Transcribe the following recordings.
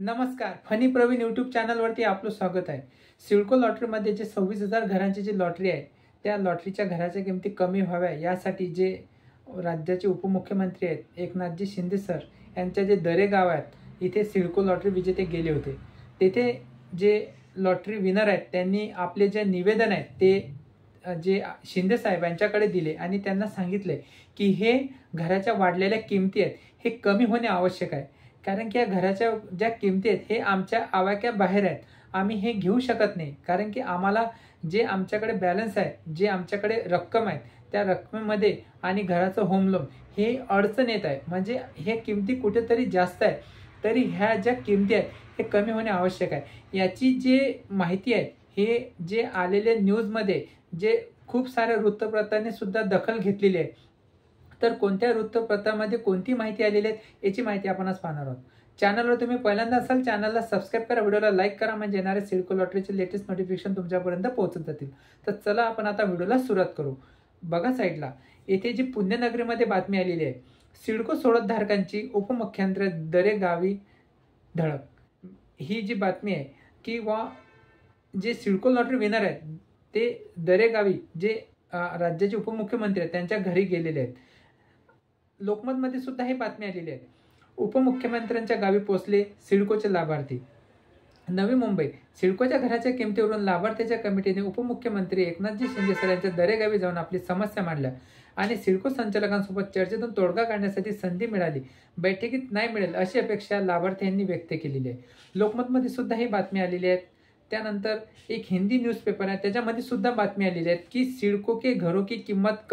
नमस्कार, funny Pravin YouTube चॅनलवरती आपलं स्वागत आहे। सिडको लॉटरीमध्ये जे 26,000 घरांची जी लॉटरी आहे, त्या लॉटरीच्या घराच्या किमती कमी व्हाव्या यासाठी जे राज्याचे उपमुख्यमंत्री आहेत एकनाथजी शिंदे सर यांच्या जे दरे गाव आहेत, इथे सिडको लॉटरी विजेते गेले होते। तेथे जे लॉटरी विनर आहेत त्यांनी आपले जे निवेदन आहे ते जे शिंदे साहेब यांच्याकडे दिले आणि त्यांना सांगितले की हे घराच्या वाढलेल्या किमती आहेत हे कमी होणे आवश्यक आहे, कारण की या घराच्या ज्या किमती आहेत हे आमच्या आवाक्याबाहेर आहेत। आम्ही हे घेऊ शकत नाही, कारण की आम्हाला जे आमच्याकडे बॅलन्स आहे, जे आमच्याकडे रक्कम आहे त्या रकमेमध्ये आणि घराचं होम लोन हे अडचण येत आहे। म्हणजे हे किमती कुठेतरी जास्त आहे, तरी ह्या ज्या किमती आहेत हे कमी होणे आवश्यक आहे। याची जे माहिती आहे हे जे आलेले न्यूजमध्ये जे खूप साऱ्या वृत्तपत्रांनी सुद्धा दखल घेतलेली आहे। तर कोणत्या वृत्तपत्रामध्ये कोणती माहिती आलेली आहे याची माहिती आपण आज पाहणार आहोत। चॅनलवर तुम्ही पहिल्यांदा असाल चॅनलला सबस्क्राईब करा, व्हिडिओला लाईक करा, म्हणजे येणारे सिडको लॉटरीचे लेटेस्ट नोटिफिकेशन तुमच्यापर्यंत पोहोचत जातील। तर चला आपण आता व्हिडिओला सुरुवात करू। बघा साईडला येथे जी पुण्यनगरीमध्ये बातमी आलेली आहे, सिडको सोडतधारकांची उपमुख्यमंत्री दरे गावी धडक। ही जी बातमी आहे की जे सिडको लॉटरी विनर आहेत ते दरे गावी जे राज्याचे उपमुख्यमंत्री आहेत त्यांच्या घरी गेलेले आहेत। लोकमतमध्ये सुद्धा ही बातमी आलेली आहे। उपमुख्यमंत्र्यांच्या गावी पोहोचले सिडकोचे लाभार्थी। नवी मुंबई सिडकोच्या घराच्या किमतीवरून लाभार्थ्याच्या कमिटीने उपमुख्यमंत्री एकनाथजी शिंदे सर यांच्या दरेगावी जाऊन आपली समस्या मांडल्या आणि सिडको संचालकांसोबत चर्चेतून तोडगा काढण्यासाठी संधी मिळाली, बैठकीत नाही मिळेल अशी अपेक्षा लाभार्थ्यांनी व्यक्त केलेली आहे। लोकमतमध्ये सुद्धा ही बातमी आलेली आहे। त्यानंतर एक हिंदी न्यूज़पेपर आहे त्याच्यामध्ये सुद्धा बातमी आलेली आहे की सिडको के घरों की कीमत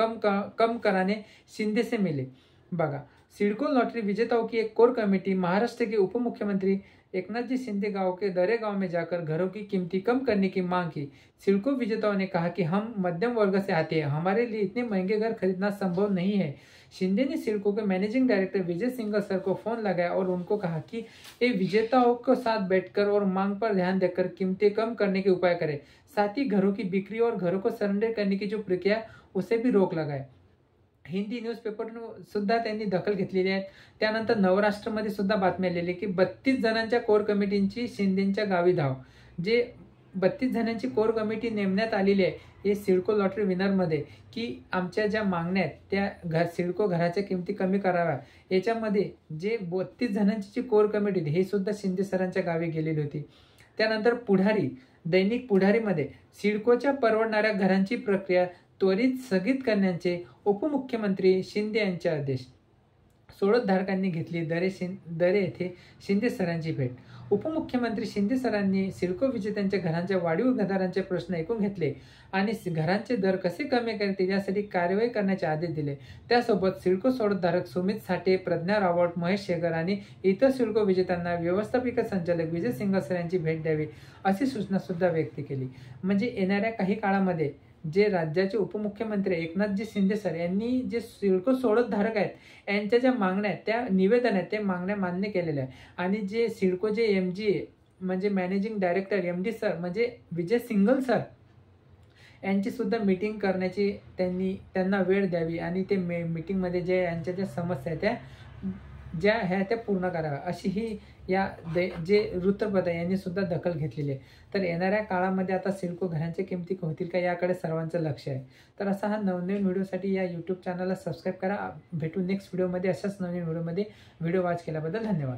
कम कराने शिंदे से मिले। बघा, सिडको लॉटरी विजेताओं की एक कोर कमेटी महाराष्ट्र के उप मुख्यमंत्री एकनाथजी शिंदे गांव के दरे गांव में जाकर घरों की कीमती कम करने की मांग की। सिडको विजेताओं ने कहा कि हम मध्यम वर्ग से आते हैं, हमारे लिए इतने महंगे घर खरीदना संभव नहीं है। शिंदे ने सिडको के managing director Vijay Singhal sir को फोन लगाया और उनको कहा कि ये विजेताओं के साथ बैठकर और मांग पर ध्यान देकर कीमतें कम करने के उपाय करें, साथ ही घरों की बिक्री और घरों को सरेंडर करने की जो प्रक्रिया उसे भी रोक लगाए। हिंदी न्यूजपेपर सुद्धा त्यांनी दखल घेतलेली आहे। त्यानंतर नवराष्ट्रमध्ये सुद्धा बातमी आलेली आहे की 32 जणांच्या कोर कमिटींची शिंदेच्या गावी धाव। जे 32 जणांची कोर कमिटी नेमण्यात आलेली आहे हे सिडको लॉटरी विनरमध्ये की आमच्या ज्या मागण्या आहेत त्या सिडको घराच्या किमती कमी कराव्या, याच्यामध्ये जे 32 जणांची जी कोर कमिटी हे सुद्धा शिंदे सरांच्या गावी गेलेली होती। त्यानंतर पुढारी दैनिक पुढारीमध्ये सिडकोच्या परवडणाऱ्या घरांची प्रक्रिया त्वरित स्थगित करण्याचे उपमुख्यमंत्री शिंदे यांचे आदेश। सोडतधारकांनी घेतली दरे येथे शिंदे सरांची भेट। उपमुख्यमंत्री शिंदे सरांनी सिडको विजेत्यांच्या घरांच्या वाढीव दरांचे प्रश्न ऐकून घेतले आणि घरांचे दर कसे कमी करतील यासाठी कार्यवाही करण्याचे आदेश दिले। त्यासोबत सिडको सोडतधारक सुमित साठे, प्रज्ञा रावट, महेश शेगर आणि इतर सिडको विजेत्यांना व्यवस्थापकीय संचालक विजय सिंघल सर यांची भेट द्यावी अशी सूचना सुद्धा व्यक्त केली। म्हणजे येणाऱ्या काही काळामध्ये जे राज्याचे उपमुख्यमंत्री एकनाथजी शिंदे सर यांनी जे सिडको सोडतधारक आहेत यांच्या ज्या मागण्या आहेत त्या निवेदन आहेत ते मागण्या मान्य केलेल्या आहेत आणि जे सिडकोचे MG म्हणजे मॅनेजिंग डायरेक्टर MD सर म्हणजे विजय सिंघल सर यांची सुद्धा मीटिंग करण्याची त्यांना वेळ द्यावी आणि ते मीटिंगमध्ये जे यांच्या ज्या समस्या आहेत त्या पूर्ण कराव्या अशी ही जे वृत्तपत्र यांनी सुद्धा दखल घेतलेली आहे। तर येणाऱ्या काळामध्ये आता सिडको घरांच्या किमती होतील का याकडे सर्वांचं लक्ष आहे। तर असा हा नवनवीन व्हिडिओसाठी या यूट्यूब चॅनलला सबस्क्राईब करा। भेटू नेक्स्ट व्हिडिओमध्ये अशाच नवीन व्हिडिओमध्ये। व्हिडिओ वॉच केल्याबद्दल धन्यवाद।